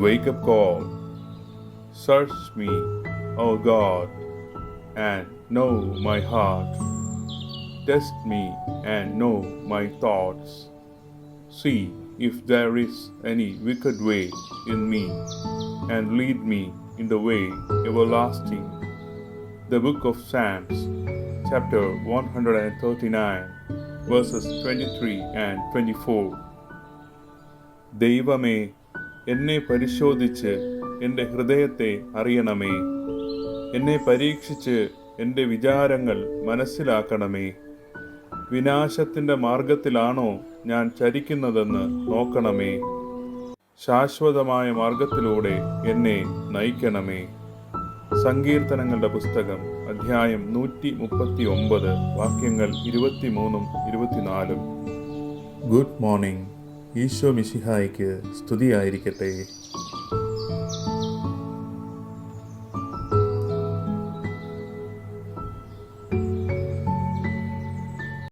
Wake up call. Search me, O God, and know my heart. Test me and know my thoughts. See if there is any wicked way in me, and lead me in the way everlasting. The book of Psalms, chapter 139, verses 23 and 24. ദൈവമേ, എന്നെ പരിശോധിച്ച് എൻ്റെ ഹൃദയത്തെ അറിയണമേ. എന്നെ പരീക്ഷിച്ച് എൻ്റെ വിചാരങ്ങൾ മനസ്സിലാക്കണമേ. വിനാശത്തിൻ്റെ മാർഗത്തിലാണോ ഞാൻ ചരിക്കുന്നതെന്ന് നോക്കണമേ. ശാശ്വതമായ മാർഗത്തിലൂടെ എന്നെ നയിക്കണമേ. സങ്കീർത്തനങ്ങളുടെ പുസ്തകം അധ്യായം 139 വാക്യങ്ങൾ 23 24. Good morning. ഈശോ മിശിഹായ്ക്ക് സ്തുതിയായിരിക്കട്ടെ.